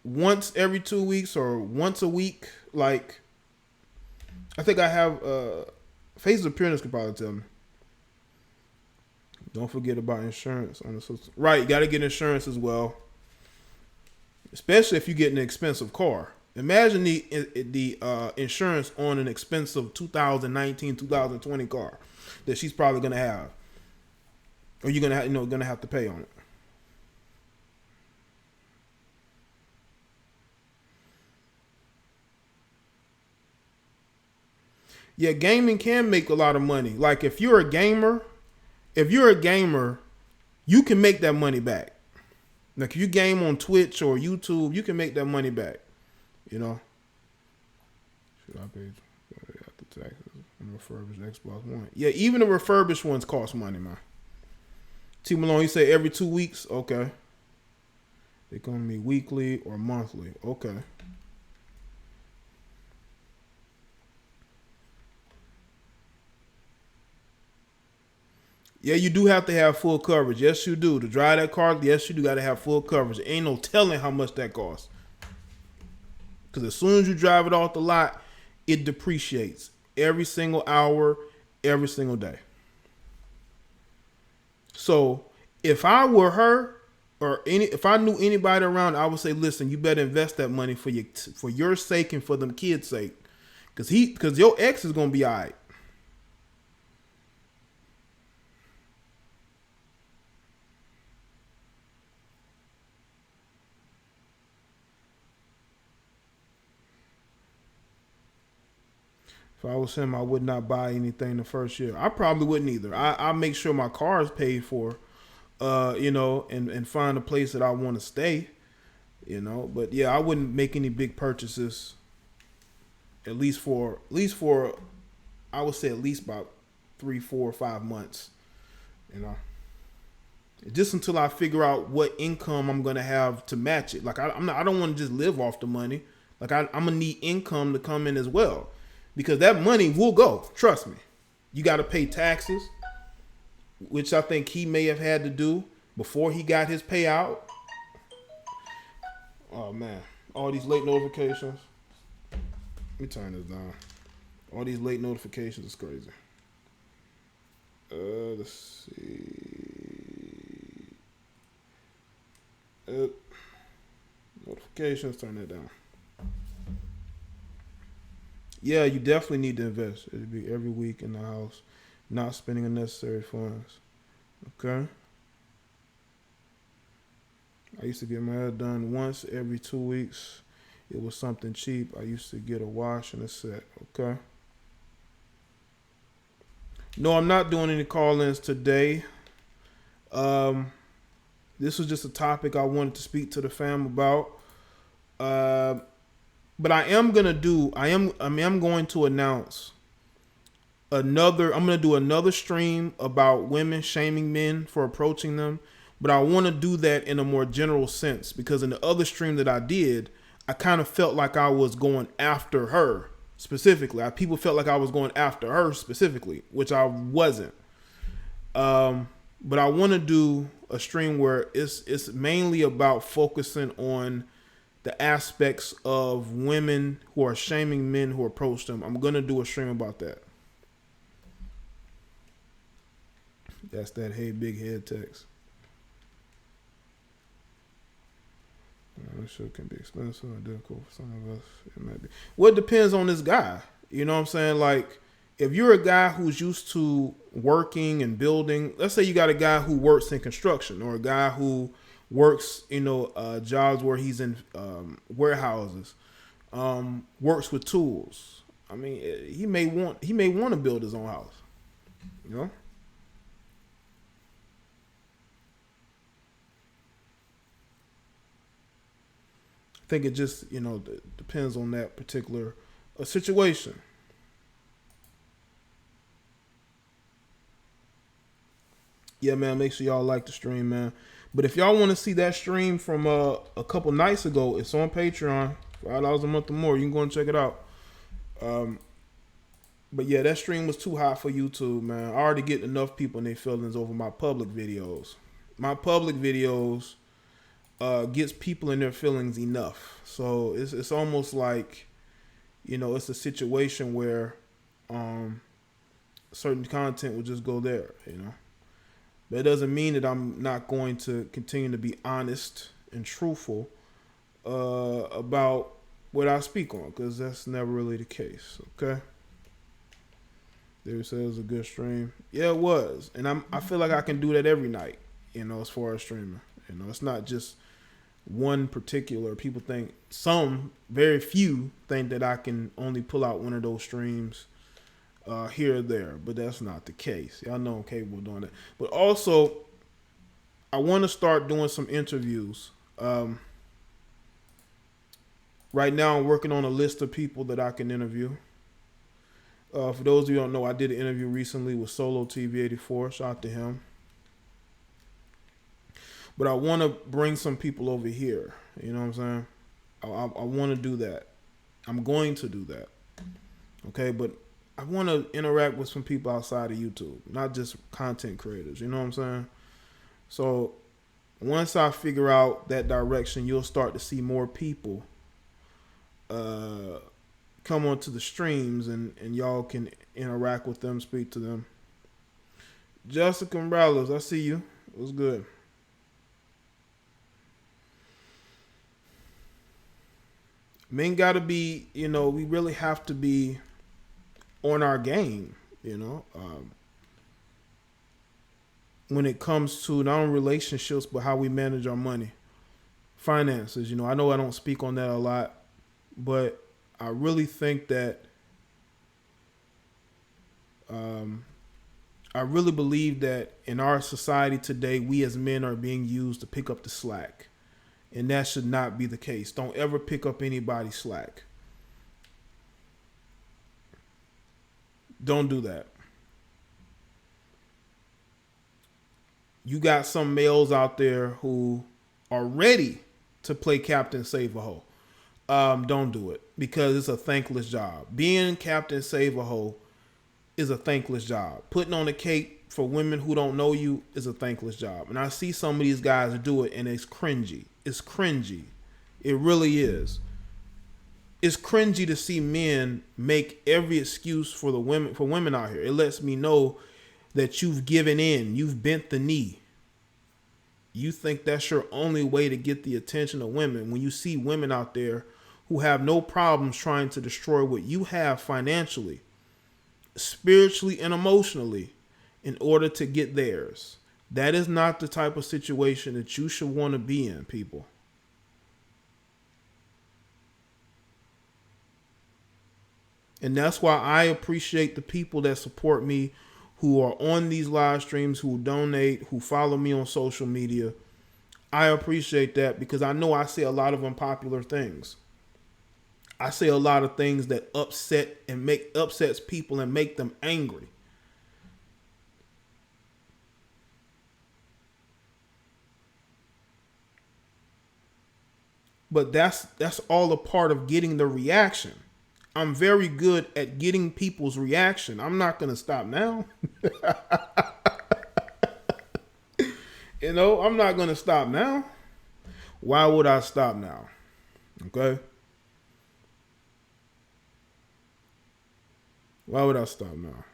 A: once every 2 weeks or once a week. Like, I think I have Faces Appearance can probably tell me. Don't forget about insurance on the system. Right, you got to get insurance as well. Especially if you get an expensive car. Imagine the insurance on an expensive 2019, 2020 car that she's probably gonna have, or you're gonna gonna have to pay on it. Yeah, gaming can make a lot of money. Like if you're a gamer, you can make that money back. Like if you game on Twitch or YouTube, you can make that money back. You know. Should I pay after taxes and refurbished Xbox One? Yeah, even the refurbished ones cost money, man. T Malone, you say every 2 weeks? Okay. They gonna be weekly or monthly. Okay. Yeah, you do have to have full coverage. Yes, you do. To drive that car, yes, you do got to have full coverage. Ain't no telling how much that costs. Because as soon as you drive it off the lot, it depreciates every single hour, every single day. So if I were her, or if I knew anybody around, I would say, listen, you better invest that money for your sake and for them kids' sake, because your ex is gonna be all right. If I was him, I would not buy anything the first year. I probably wouldn't either. I make sure my car is paid for, and find a place that I want to stay, But yeah, I wouldn't make any big purchases. At least for, I would say at least about 3, 4, 5 months. You know, just until I figure out what income I'm gonna have to match it. Like I don't want to just live off the money. Like I'm gonna need income to come in as well. Because that money will go. Trust me. You got to pay taxes, which I think he may have had to do before he got his payout. Oh, man. All these late notifications. Let me turn this down. All these late notifications is crazy. Let's see. Notifications, turn that down. Yeah, you definitely need to invest. It'd be every week in the house, not spending unnecessary funds. Okay. I used to get my hair done once every 2 weeks. It was something cheap. I used to get a wash and a set. Okay. No, I'm not doing any call-ins today. This was just a topic I wanted to speak to the fam about. But I am going to announce I'm going to do another stream about women shaming men for approaching them. But I want to do that in a more general sense, because in the other stream that I did, I kind of felt like I was going after her specifically. People felt like I was going after her specifically, which I wasn't. But I want to do a stream where it's mainly about focusing on the aspects of women who are shaming men who approach them. I'm going to do a stream about that. That's that hey big head text. This shit can be expensive and difficult for some of us. It might be. Well, it depends on this guy. You know what I'm saying? Like, if you're a guy who's used to working and building, let's say you got a guy who works in construction, or a guy who works, jobs where he's in warehouses, works with tools. I mean, he may want to build his own house. You know. I think it just depends on that particular situation. Yeah, man. Make sure y'all like the stream, man. But if y'all want to see that stream from a couple nights ago, it's on Patreon. $5 a month or more. You can go and check it out. But yeah, that stream was too hot for YouTube, man. I already get enough people in their feelings over my public videos. My public videos gets people in their feelings enough. So it's almost like, it's a situation where certain content will just go there, But it doesn't mean that I'm not going to continue to be honest and truthful about what I speak on, because that's never really the case. Okay. David said it was a good stream. Yeah, it was, and I feel like I can do that every night. As far as streaming, it's not just one particular. People think very few think that I can only pull out one of those streams here or there, but that's not the case. Y'all know I'm capable of doing that. But also, I want to start doing some interviews. Right now, I'm working on a list of people that I can interview. For those of you who don't know, I did an interview recently with Solo TV84. Shout out to him. But I want to bring some people over here. You know what I'm saying? I want to do that. I'm going to do that. Okay, but I want to interact with some people outside of YouTube, not just content creators. You know what I'm saying? So once I figure out that direction, you'll start to see more people come onto the streams, and y'all can interact with them, speak to them. Jessica Morales, I see you. It was good. Men gotta be, we really have to be on our game, when it comes to not only relationships, but how we manage our money, finances. I know I don't speak on that a lot, but I really think that I really believe that in our society today, we as men are being used to pick up the slack. And that should not be the case. Don't ever pick up anybody's slack. Don't do that. You got some males out there who are ready to play Captain Save a Hoe. Don't do it, because it's a thankless job. Being Captain Save a Hoe is a thankless job. Putting on a cape for women who don't know you is a thankless job. And I see some of these guys do it, and it's cringy. It's cringy. It really is. It's cringy to see men make every excuse for women out here. It lets me know that you've given in. You've bent the knee. You think that's your only way to get the attention of women, when you see women out there who have no problems trying to destroy what you have financially, spiritually, and emotionally in order to get theirs. That is not the type of situation that you should want to be in, people. And that's why I appreciate the people that support me, who are on these live streams, who donate, who follow me on social media. I appreciate that, because I know I say a lot of unpopular things. I say a lot of things that upsets people and make them angry. But that's all a part of getting the reaction. I'm very good at getting people's reaction. I'm not going to stop now. I'm not going to stop now. Why would I stop now? Okay? Why would I stop now?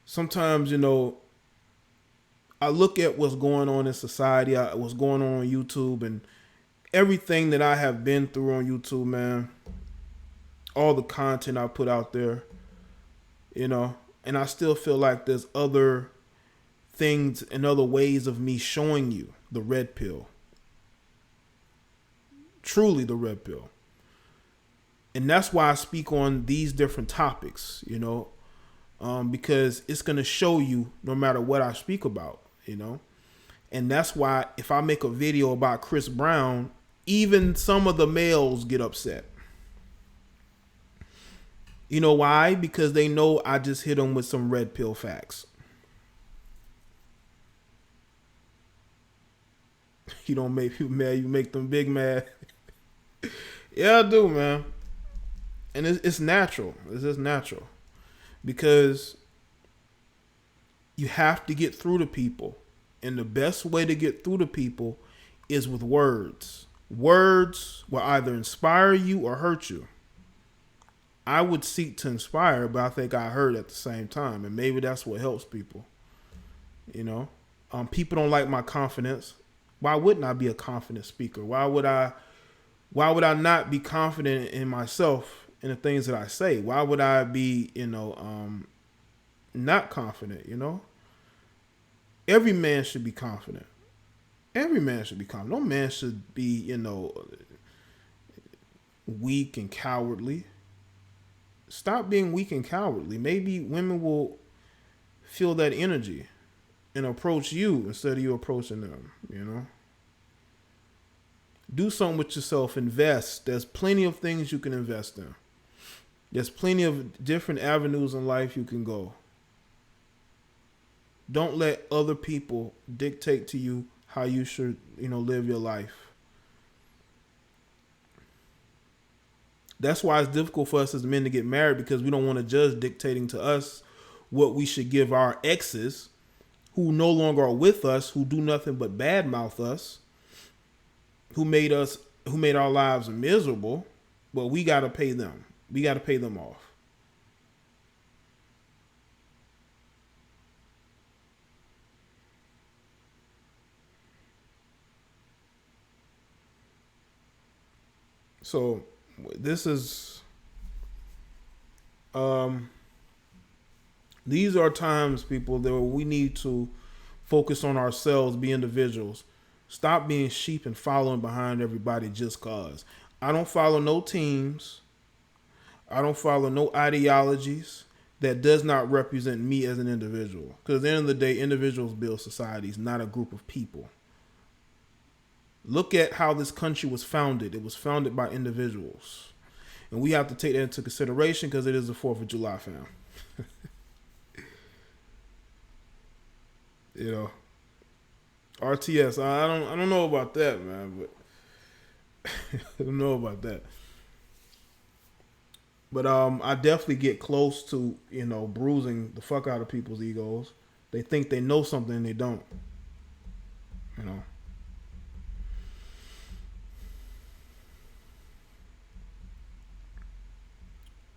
A: Sometimes, I look at what's going on in society, what's going on YouTube, and everything that I have been through on YouTube, man. All the content I put out there, and I still feel like there's other things and other ways of me showing you the red pill. Truly the red pill. And that's why I speak on these different topics, because it's going to show you no matter what I speak about, And that's why if I make a video about Chris Brown, even some of the males get upset. You know why? Because they know I just hit them with some red pill facts. You don't make people mad, you make them big mad. Yeah, I do, man. And it's natural. It's just natural. Because you have to get through to people. And the best way to get through to people is with words. Words will either inspire you or hurt you. I would seek to inspire, but I think I hurt at the same time. And maybe that's what helps people. People don't like my confidence. Why wouldn't I be a confident speaker? Why would I Why would I not be confident in myself and the things that I say? Why would I be, not confident, Every man should be confident. Every man should be confident. No man should be, weak and cowardly. Stop being weak and cowardly. Maybe women will feel that energy and approach you instead of you approaching them, Do something with yourself. Invest. There's plenty of things you can invest in. There's plenty of different avenues in life you can go. Don't let other people dictate to you how you should, live your life. That's why it's difficult for us as men to get married, because we don't want to judge dictating to us what we should give our exes who no longer are with us, who do nothing but badmouth us, who made our lives miserable, but we got to pay them. We got to pay them off. So this is, these are times, people, that we need to focus on ourselves, be individuals. Stop being sheep and following behind everybody just cause. I don't follow no teams. I don't follow no ideologies that does not represent me as an individual. Because at the end of the day, individuals build societies, not a group of people. Look at how this country was founded. It was founded by individuals. And we have to take that into consideration because it is the 4th of July, fam. RTS, I don't know about that, man, but I don't know about that. But I definitely get close to, bruising the fuck out of people's egos. They think they know something and they don't.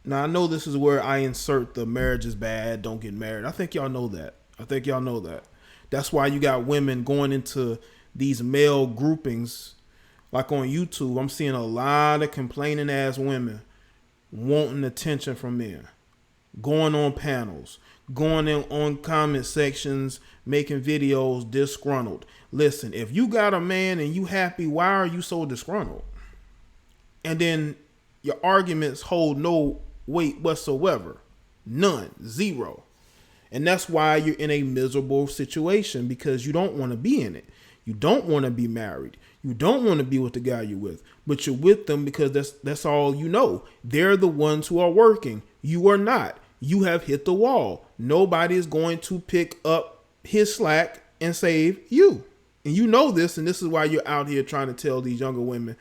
A: Now, I know this is where I insert the marriage is bad, don't get married. I think y'all know that. That's why you got women going into these male groupings. Like on YouTube, I'm seeing a lot of complaining ass women wanting attention from men. Going on panels, going in on comment sections, making videos disgruntled. Listen, if you got a man and you happy, why are you so disgruntled? And then your arguments hold no weight whatsoever. None. Zero. And that's why you're in a miserable situation, because you don't want to be in it. You don't want to be married. You don't want to be with the guy you're with, but you're with them because that's all you know. They're the ones who are working. You are not. You have hit the wall. Nobody is going to pick up his slack and save you. And you know this, and this is why you're out here trying to tell these younger women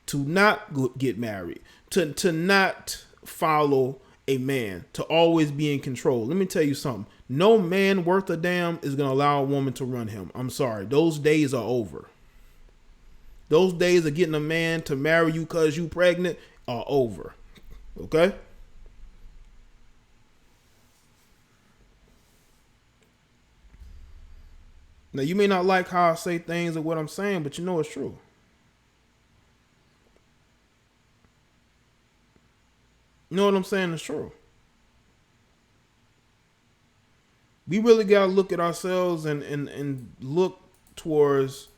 A: to not get married, to not follow a man, to always be in control. Let me tell you something. No man worth a damn is going to allow a woman to run him. I'm sorry. Those days are over. Those days of getting a man to marry you because you pregnant are over. Okay? Now, you may not like how I say things or what I'm saying, but you know it's true. You know what I'm saying? It's true. We really got to look at ourselves and look towards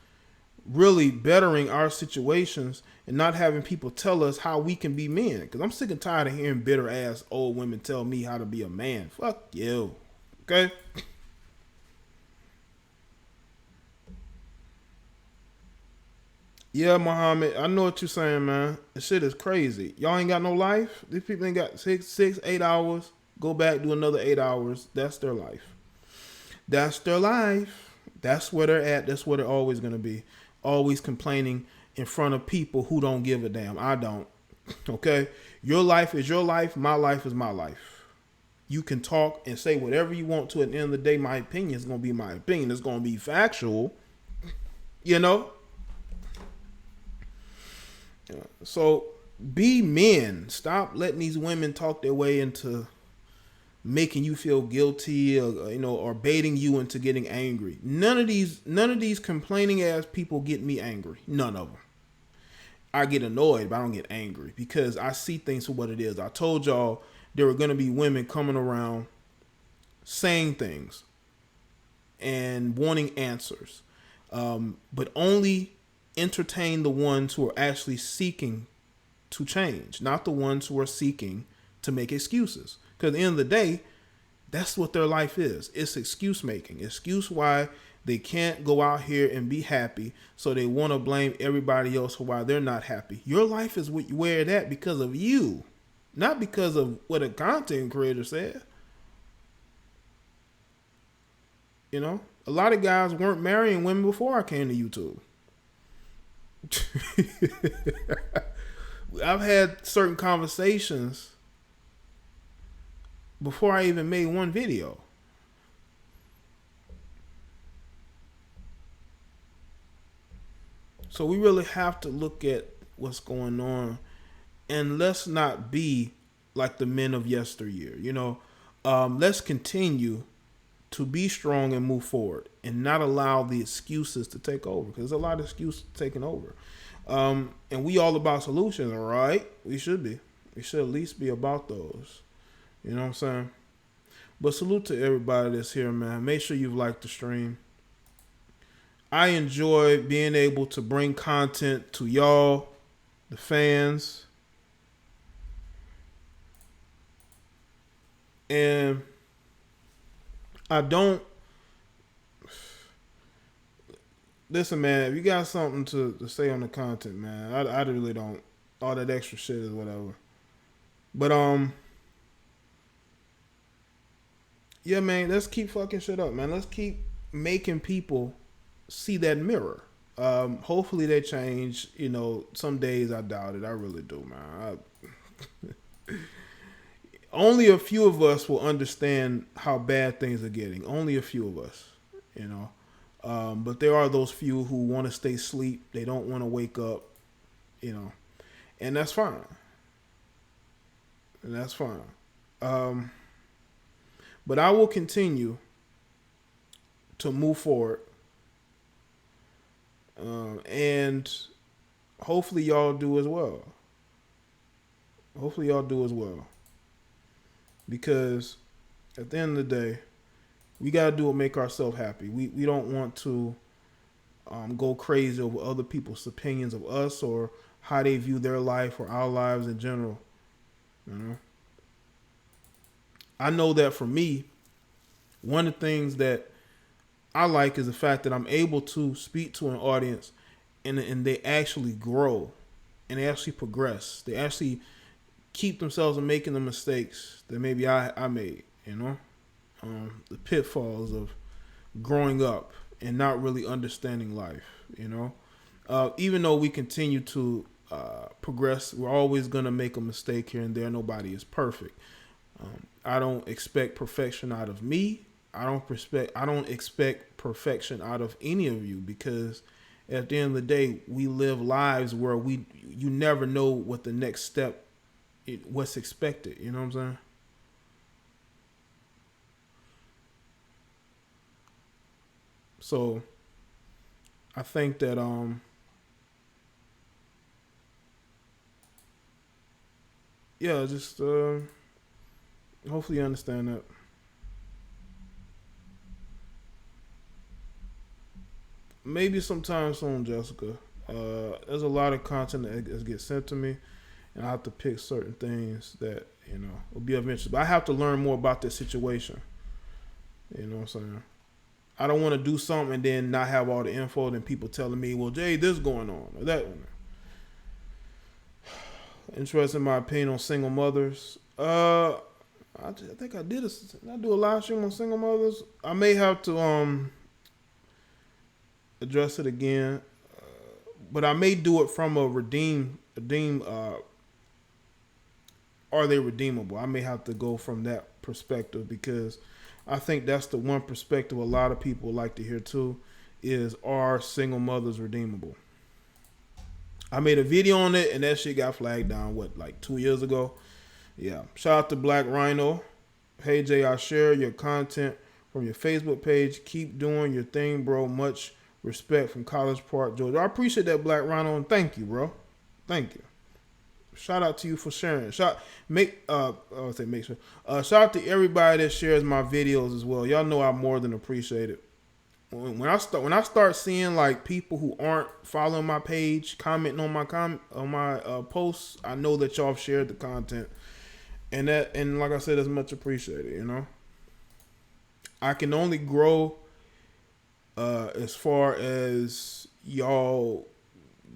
A: really bettering our situations and not having people tell us how we can be men. Because I'm sick and tired of hearing bitter ass old women tell me how to be a man. Fuck you. Okay? Yeah, Muhammad, I know what you're saying, man. This shit is crazy. Y'all ain't got no life. These people ain't got 8 hours. Go back, do another 8 hours. That's their life. That's their life. That's where they're at. That's where they're always going to be. Always complaining in front of people who don't give a damn. I don't. Okay? Your life is your life. My life is my life. You can talk and say whatever you want to. At the end of the day, my opinion is going to be my opinion. It's going to be factual. You know? So be men. Stop letting these women talk their way into making you feel guilty, or baiting you into getting angry. None of these complaining ass people get me angry. None of them. I get annoyed, but I don't get angry because I see things for what it is. I told y'all there were going to be women coming around saying things and wanting answers, but only entertain the ones who are actually seeking to change, not the ones who are seeking to make excuses. Because at the end of the day, that's what their life is. It's excuse making. Excuse why they can't go out here and be happy, so they want to blame everybody else for why they're not happy. Your life is where it's at because of you, not because of what a content creator said. You know, a lot of guys weren't marrying women before I came to YouTube. I've had certain conversations before I even made one video. So we really have to look at what's going on, and let's not be like the men of yesteryear. You know, let's continue to be strong and move forward, and not allow the excuses to take over, because there's a lot of excuses taking over. And we all about solutions, all right? We should be. We should at least be about those. You know what I'm saying? But salute to everybody that's here, man. Make sure you've liked the stream. I enjoy being able to bring content to y'all, the fans. And I don't... Listen, man, if you got something to say on the content, man, I really don't. All that extra shit is whatever. But, yeah, man, let's keep fucking shit up, man. Let's keep making people see that mirror. Hopefully they change. You know, some days I doubt it. I really do, man. Only a few of us will understand how bad things are getting. Only a few of us, you know. But there are those few who want to stay asleep. They don't want to wake up, you know. And that's fine. And that's fine. But I will continue to move forward. And hopefully y'all do as well. Hopefully y'all do as well. Because at the end of the day, we got to do what make ourselves happy. We don't want to go crazy over other people's opinions of us or how they view their life or our lives in general. You know? I know that for me, one of the things that I like is the fact that I'm able to speak to an audience and they actually grow and they actually progress. They actually keep themselves from making the mistakes that maybe I made, you know? The pitfalls of growing up and not really understanding life, you know? Even though we continue to progress, we're always going to make a mistake here and there. Nobody is perfect. I don't expect perfection out of me. I don't expect perfection out of any of you, because at the end of the day, we live lives where you never know what the next step, what's expected. You know what I'm saying? So I think that yeah, just hopefully you understand that. Maybe sometime soon, Jessica. There's a lot of content that gets sent to me, and I have to pick certain things that, you know, will be of interest. But I have to learn more about this situation. You know what I'm saying? I don't want to do something and then not have all the info, and people telling me, well, Jay, this going on, or that one. Interested in my opinion on single mothers. I think I did I do a live stream on single mothers. I may have to address it again, but I may do it from a redeem. Are they redeemable? I may have to go from that perspective, because I think that's the one perspective a lot of people like to hear too, is, are single mothers redeemable? I made a video on it and that shit got flagged down, like 2 years ago? Yeah. Shout out to Black Rhino. Hey Jay, I share your content from your Facebook page. Keep doing your thing, bro. Much respect from College Park, Georgia. I appreciate that, Black Rhino, and thank you, bro. Thank you. Shout out to you for sharing. I would say make sure. Shout out to everybody that shares my videos as well. Y'all know I more than appreciate it. When I start seeing like people who aren't following my page commenting on my posts, I know that y'all have shared the content, and like I said, that's much appreciated. You know, I can only grow as far as y'all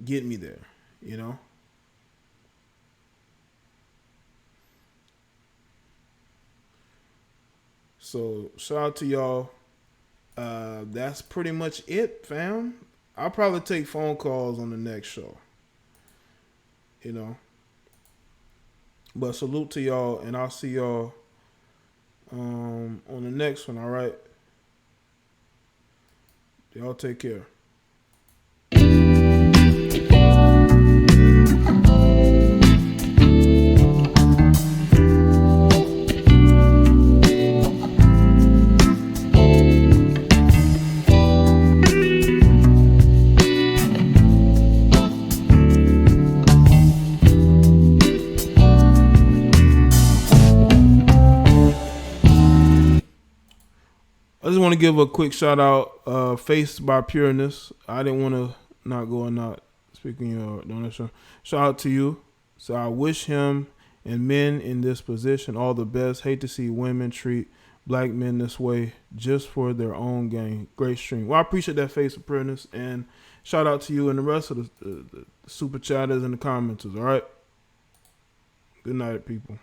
A: get me there. You know. So shout out to y'all. That's pretty much it, fam. I'll probably take phone calls on the next show. You know. But salute to y'all, and I'll see y'all on the next one, all right? Y'all take care. I just want to give a quick shout out, Faced by Pureness. I didn't want to not go and not speaking your donation. Shout out to you. So I wish him and men in this position all the best. Hate to see women treat black men this way just for their own gain. Great stream. Well, I appreciate that, Face of Pureness, and shout out to you and the rest of the super chatters and the commenters. All right. Good night, people.